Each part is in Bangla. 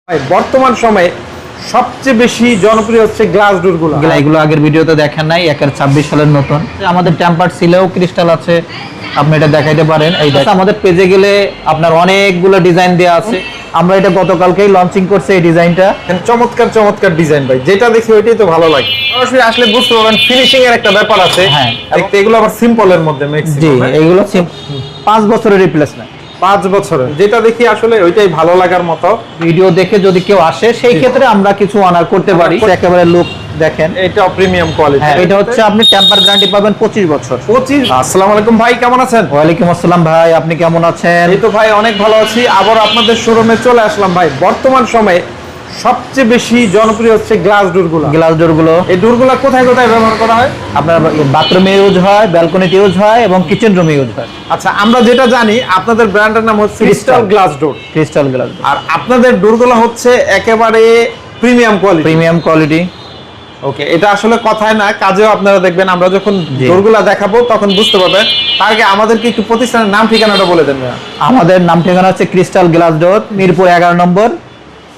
বর্তমান সময়ে সবচেয়ে বেশি জনপ্রিয় হচ্ছে গ্লাস ডোরগুলো। এগুলো আগের ভিডিওতে দেখেন নাই, 2026 সালের নতুন। আমাদের টেম্পার সিলেও ক্রিস্টাল আছে, আপনি এটা দেখাইতে পারেন। এই আমাদের পেজে গেলে আপনার অনেকগুলো ডিজাইন দেওয়া আছে। আমরা এটা গতকালকেই লঞ্চিং করছি এই ডিজাইনটা। চমৎকার চমৎকার ডিজাইন ভাই, যেটা দেখি ওইটাই তো ভালো লাগে। সরাসরি আসলে বুঝতে পারবেন ফিনিশিং এর একটা ব্যাপার আছে। হ্যাঁ, দেখতে এগুলো আবার সিম্পলের মধ্যে ম্যাক্সিমাম। জি, এগুলো 5 বছরের রিপ্লেসমেন্ট। 5 বছরের, যেটা দেখি আসলে ওইটাই ভালো লাগার মতো। ভিডিও দেখে যদি কেউ আসে সেই ক্ষেত্রে আমরা কিছু অনার করতে পারি। একেবারে লুক দেখেন, এটা প্রিমিয়াম কোয়ালিটি। এটা হচ্ছে আপনি টেম্পার গ্যারান্টি পাবেন 25 বছর। 25। আসসালামু আলাইকুম ভাই, কেমন আছেন? ওয়ালাইকুম আসসালাম ভাই, আপনি কেমন আছেন? এই তো ভাই অনেক ভালো আছি। আবার আপনাদের শোরুমে চলে আসলাম ভাই। বর্তমান সময়ে সবচেয়ে বেশি জনপ্রিয় হচ্ছে গ্লাস ডোরগুলো। গ্লাস ডোরগুলো, এই ডোরগুলো কোথায় কোথায় ব্যবহার করা হয়? আপনার বাথরুমে ইউজ হয়, ব্যালকনিতে ইউজ হয় এবং কিচেন রুমে ইউজ হয়। আচ্ছা, আমরা যেটা জানি আপনাদের ব্র্যান্ডের নাম হচ্ছে crystal glass door. Crystal glass, আর আপনাদের ডোরগুলো হচ্ছে একেবারে premium quality. Premium quality. Okay, এটা আসলে কথায় না, কাজেও আপনারা দেখবেন। আমরা যখন ডোরগুলো দেখাবো তখন বুঝতে পারবেন। তার আগে আমাদেরকে একটু প্রতিষ্ঠানের নাম ঠিকানাটা বলে দেন। আমাদের নাম ঠিকানা হচ্ছে ক্রিস্টাল গ্লাস ডোর, মিরপুর 11 নম্বর,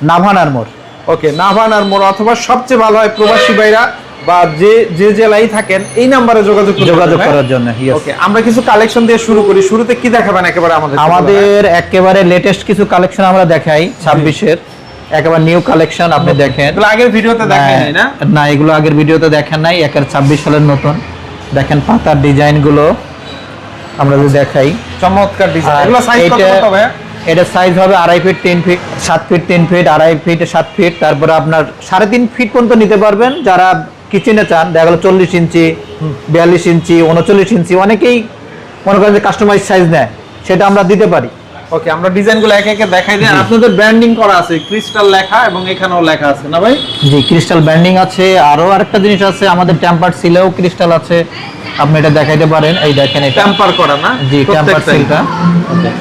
নাভানার মোড়। ওকে, নাভানার মোড়। অথবা সবচেয়ে ভালো হয় প্রবাসী ভাইরা বা যে জেলায় থাকেন এই নাম্বারে যোগাযোগ করার জন্য। ওকে, আমরা কিছু কালেকশন দিয়ে শুরু করি। শুরুতে কি দেখাবেন একেবারে আমাদের একেবারে লেটেস্ট কিছু কালেকশন আমরা দেখাই 26-এর একেবারে নিউ কালেকশন। আপনি দেখেন, এগুলো আগের ভিডিওতে দেখেন নাই না? না, এগুলো আগের ভিডিওতে দেখেন নাই। 26 সালের নতুন। দেখেন পাতার ডিজাইন গুলো আমরা যদি দেখাই, চমৎকার ডিজাইন। এগুলো সাইজ কত হবে? এটা সাইজ হবে 2.5 feet 3 feet 7 feet 3 feet 2.5 feet 7 feet. তারপরে আপনার 3.5 ফিট পর্যন্ত নিতে পারবেন যারা কিচেনে চান। দেখা গেল 40 ইঞ্চি 42 ইঞ্চি 39 ইঞ্চি অনেকেই মনে করেন যে কাস্টমাইজ সাইজ নেয়, সেটা আমরা দিতে পারি। ওকে, আমরা ডিজাইনগুলো একে একে দেখাই দিই। আপনাদের ব্র্যান্ডিং করা আছে, ক্রিস্টাল লেখা এবং এখানেও লেখা আছে না ভাই? জি, ক্রিস্টাল ব্র্যান্ডিং আছে। আরো আরেকটা জিনিস আছে, আমাদের টেম্পার সিলেও ক্রিস্টাল আছে, আপনি এটা দেখাইতে পারেন। এই দেখেন, এটা টেম্পার করা না? জি, টেম্পার সিলটা। ওকে,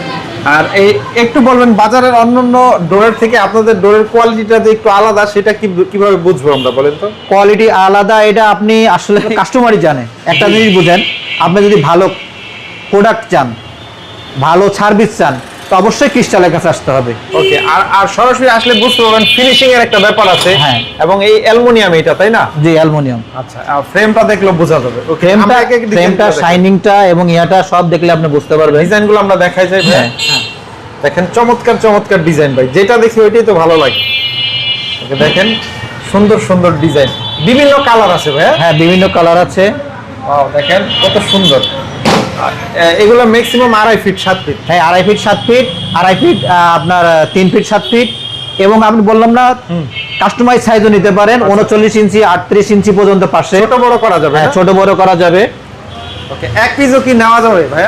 আর এই একটু বলবেন বাজারের অন্যান্য ডোরের থেকে আপনাদের ডোরের কোয়ালিটিটা যে একটু আলাদা, সেটা কিভাবে বুঝবো আমরা, বলেন তো? কোয়ালিটি আলাদা, এটা আপনি আসলে কাস্টমারই জানে। একটা জিনিস বুঝেন, আপনি যদি ভালো প্রোডাক্ট চান, ভালো সার্ভিস চান, তো অবশ্যই ক্রিস্টালের কাছে আসতে হবে। ওকে, আর সরাসরি আসলে বুঝতে পারবেন ফিনিশিং এর একটা ব্যাপার আছে। হ্যাঁ, এবং এই অ্যালুমিনিয়াম, এটা তাই না? জি, অ্যালুমিনিয়াম। আচ্ছা, ফ্রেমটা দেখলে বোঝা যাবে। ওকে, ফ্রেমটা শাইনিংটা এবং ইয়াটা সব দেখলে আপনি বুঝতে পারবেন। ডিজাইনগুলো আমরা দেখাই যাই ভাই। দেখেন চমৎকার চমৎকার ডিজাইন ভাই, যেটা দেখি ওইটাই তো ভালো লাগে। ওকে, দেখেন সুন্দর সুন্দর ডিজাইন, বিভিন্ন কালার আছে ভাই। হ্যাঁ, বিভিন্ন কালার আছে। ওয়াও, দেখেন কত সুন্দর। এগুলো ম্যাক্সিমাম 2.5 ফিট 7 ফিট। হ্যাঁ, 2.5 ফিট 7 ফিট 2.5 ফিট আপনার 3 ফিট 7 ফিট। এবং আপনি বললাম না, কাস্টমাইজ সাইজও নিতে পারেন। 39 ইঞ্চি 38 ইঞ্চি পর্যন্ত পাশে ছোট বড় করা যাবে। হ্যাঁ, ছোট বড় করা যাবে। ওকে, এক পিসও কি নেওয়া যাবে ভাই?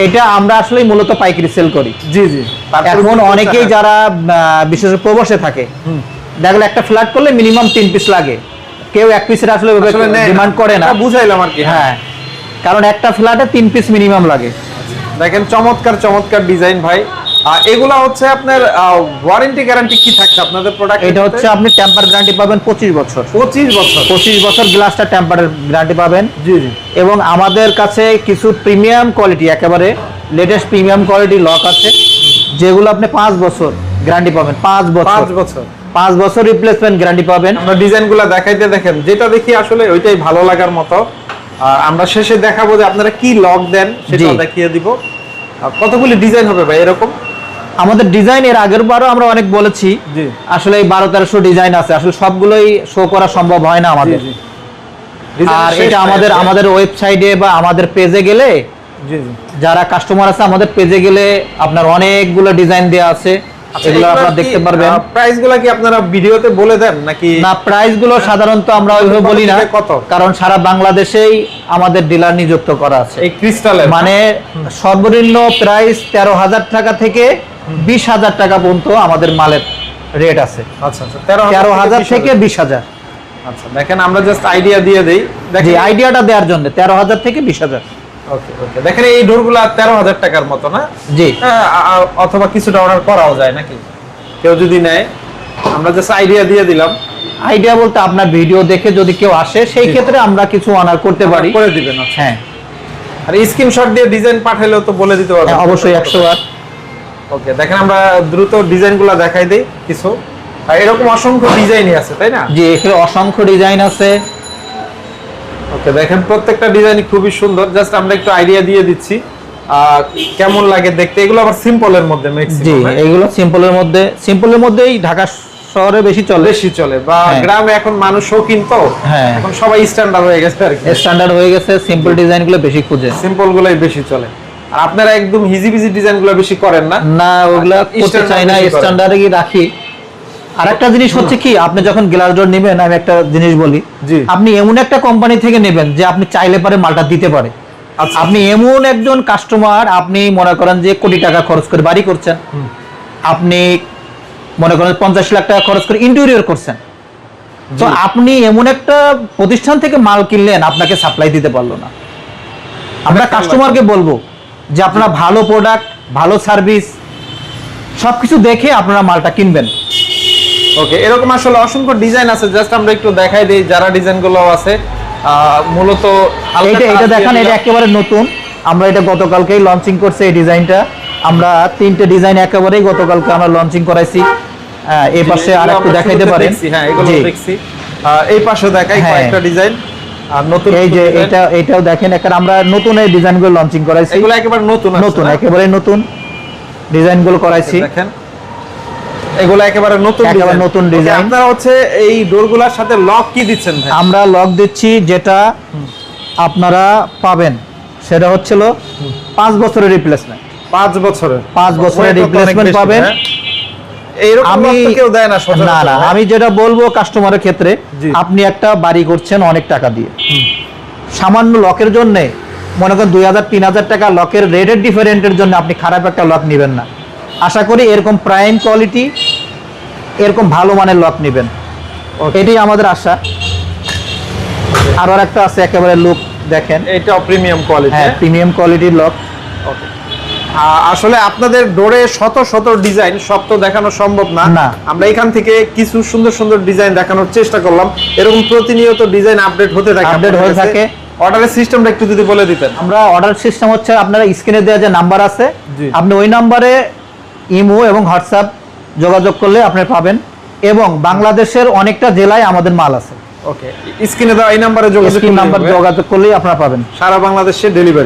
এটা আমরা আসলে মূলত পাইকারি সেল করি। জি জি। এখন অনেকেই যারা বিশেষ করে প্রবাসে থাকে, দেখলে একটা ফ্ল্যাট করলে মিনিমাম 3 পিস লাগে। কেউ এক পিসের আসলে ডিমান্ড করে না। বুঝাইলাম আর কি। হ্যাঁ, কারণ একটা ফ্ল্যাটে 3 পিস মিনিমাম লাগে। দেখেন চমৎকার চমৎকার ডিজাইন ভাই। এগুলা হচ্ছে আপনার ওয়ারেন্টি গ্যারান্টি কি থাকছে আপনাদের প্রোডাক্ট? এটা হচ্ছে আপনি টেম্পার গ্যারান্টি পাবেন 25 বছর। 25 বছর? 25 বছর গ্লাসটা টেম্পারের গ্যারান্টি পাবেন। জি জি। এবং আমাদের কাছে কিছু প্রিমিয়াম কোয়ালিটি, একেবারে লেটেস্ট প্রিমিয়াম কোয়ালিটি লক আছে, যেগুলো আপনি 5 বছর গ্যারান্টি পাবেন। 5 বছর 5 বছর রিপ্লেসমেন্ট গ্যারান্টি পাবেন। আমরা ডিজাইনগুলো দেখাইতে দেখেন, যেটা দেখি আসলে ওইটাই ভালো লাগার মতো। আমরা শেষে দেখাবো যে আপনারা কি লক দেন, সেটা দেখিয়ে দিব। কতগুলি ডিজাইন হবে ভাই এরকম? আমাদের ডিজাইন এর আগের বারও আমরা অনেক বলেছি, আসলে এই 1200-1300 ডিজাইন আছে, আসলে সবগুলোই শো করা সম্ভব হয় না আমাদের। আর এটা আমাদের ওয়েবসাইটে বা আমাদের পেজে গেলে, যারা কাস্টমার আছে আমাদের পেজে গেলে আপনার অনেকগুলো ডিজাইন দেওয়া আছে, এগুলো আপনারা দেখতে পারবেন। প্রাইসগুলো কি আপনারা ভিডিওতে বলে দেন নাকি? না, প্রাইসগুলো সাধারণত আমরা ওইভাবে বলি না, কারণ সারা বাংলাদেশেই আমাদের ডিলার নিযুক্ত করা আছে। এই ক্রিস্টালের মানে সর্বনিম্ন প্রাইস 13,000 টাকা থেকে 20,000 টাকা পর্যন্ত আমাদের মালের রেট আছে। আচ্ছা আচ্ছা, 13,000 থেকে 20,000। আচ্ছা, দেখেন আমরা জাস্ট আইডিয়া দিয়ে দেই। দেখেন আইডিয়াটা দেওয়ার জন্য 13,000 থেকে 20,000। ওকে ওকে, দেখেন এই ডোরগুলো 13,000 টাকার মতো না? জি। অথবা কিছুটা অর্ডার করাও যায় নাকি কেউ যদি নেয়? আমরা জাস্ট আইডিয়া দিয়ে দিলাম। আইডিয়া বলতে আপনার ভিডিও দেখে যদি কেউ আসে সেই ক্ষেত্রে আমরা কিছু অনার করতে পারি। করে দিবেন? হ্যাঁ। আর স্ক্রিনশট দিয়ে ডিজাইন পাঠালেও তো বলে দিতে পারবেন? অবশ্যই 100 বার। ওকে, দেখেন আমরা দ্রুত ডিজাইনগুলো দেখাই দেই কিছু। আর এরকম অসংখ্য ডিজাইনই আছে, তাই না? জি, এখানে অসংখ্য ডিজাইন আছে। ওকে, দেখেন প্রত্যেকটা ডিজাইনই খুবই সুন্দর। জাস্ট আমরা একটু আইডিয়া দিয়ে দিচ্ছি কেমন লাগে দেখতে। এগুলো আবার সিম্পলের মধ্যে জি, ম্যাক্সিমাম। এগুলো সিম্পলের মধ্যেই ঢাকা শহরে বেশি চলে বা হ্যাঁ। গ্রামে এখন মানুষ শৌখিন তো, হ্যাঁ। এখন সবাই স্ট্যান্ডার্ড হয়ে গেছে আর কি। স্ট্যান্ডার্ড হয়ে গেছে, সিম্পল ডিজাইনগুলো বেশি খুঁজে। সিম্পল গুলাই বেশি চলে। আর আপনারা একদম হিজিবিজি ডিজাইনগুলো বেশি করেন না? না, ওগুলা করতে Standard চাই না, বেশি করেন। স্ট্যান্ডার্ডে কি রাখি। আরেকটা জিনিস হচ্ছে কি, আপনি যখন গ্লাস ডোর নেবেন, আমি একটা জিনিস বলি, জি। আপনি এমন একটা কোম্পানি থেকে নেবেন যে আপনি চাইলে পারে মালটা দিতে পারে। আচ্ছা। আপনি এমন একজন কাস্টমার, আপনি মনে করেন যে কোটি টাকা খরচ করে বাড়ি করছেন, আপনি মনে করেন 50 লাখ টাকা খরচ করে ইন্টেরিয়র করছেন, তো আপনি এমন একটা প্রতিষ্ঠান থেকে মাল কিনলেন, আপনাকে সাপ্লাই দিতে পারলো না। আমরা কাস্টমারকে বলবো যে আপনারা ভালো প্রোডাক্ট, ভালো সার্ভিস সবকিছু দেখে আপনারা মালটা কিনবেন। ওকে, এরকম আসলে অসংখ্য ডিজাইন আছে। জাস্ট আমরা একটু দেখাই দেই যারা ডিজাইনগুলো আছে। মূলত এটা দেখেন, এটা একেবারে নতুন। আমরা এটা গতকালকেই লঞ্চিং করছি। এই ডিজাইনটা আমরা 3টে ডিজাইন একেবারেই গতকালকে আমরা লঞ্চিং করাইছি। এই পাশে আরেকটু দেখাইতে পারেন। হ্যাঁ, এগুলো জি। দেখছি। এই পাশে দেখাই হ্যাঁ। কয়েকটা ডিজাইন। আর নতুন এই যে design। এটাও দেখেন, আমরা নতুন এই ডিজাইনগুলো লঞ্চিং করাইছি। এগুলো একেবারে নতুন নতুন, একেবারে নতুন ডিজাইনগুলো করাইছি। দেখেন এগুলো একেবারে নতুন একেবারে design। নতুন Okay, ডিজাইন। আপনারা হচ্ছে এই ডোরগুলোর সাথে লক কি দিচ্ছেন ভাই? আমরা লক দিচ্ছি, যেটা আপনারা পাবেন সেটা হচ্ছিল 5 বছরের রিপ্লেসমেন্ট। 5 বছরের 5 বছরের Wait, রিপ্লেসমেন্ট অনেক বেশি, পাবেন। হ্যাঁ? এইরকম আমি lock তো কেউ দেয় না সচরাচর, না, হ্যাঁ? আমি যেটা বলবো কাস্টমারের ক্ষেত্রে, জি। আপনি একটা বাড়ি করছেন অনেক টাকা দিয়ে, সামান্য লকের জন্য মনে করেন 2000-3000 টাকা লকের রেটের ডিফারেন্টের জন্য আপনি খারাপ একটা লক নেবেন না। আশা করি এরকম প্রাইম কোয়ালিটি, এরকম ভালো মানের লক নেবেন, এটাই আমাদের আশা। আর একটা আছে একেবারে লুক দেখেন, এটাও প্রিমিয়াম কোয়ালিটি। হ্যাঁ, প্রিমিয়াম কোয়ালিটির লক। আসলে আপনাদের ডোরে শত শত ডিজাইন, সব তো দেখানো সম্ভব না। না। আমরা এখান থেকে কিছু সুন্দর সুন্দর ডিজাইন দেখানোর চেষ্টা করলাম। এরকম প্রতিনিয়ত ডিজাইন আপডেট হতে থাকে। অর্ডারের সিস্টেমটা একটু যদি বলে দিতেন। আমরা অর্ডার সিস্টেম হচ্ছে, আপনারা স্ক্রিনে দেওয়া যে নাম্বার আছে, জি। আপনি ওই নাম্বারে ইমো এবং হোয়াটসঅ্যাপ যোগাযোগ করলে আপনি পাবেন। এবং বাংলাদেশের অনেকটা জেলায় আমাদের মাল আছে। ওকে, স্ক্রিনে দেওয়া এই নাম্বারে যোগাযোগ স্ক্রিন নাম্বার যোগাযোগ করলেই আপনারা পাবেন। সারা বাংলাদেশে ডেলিভারি।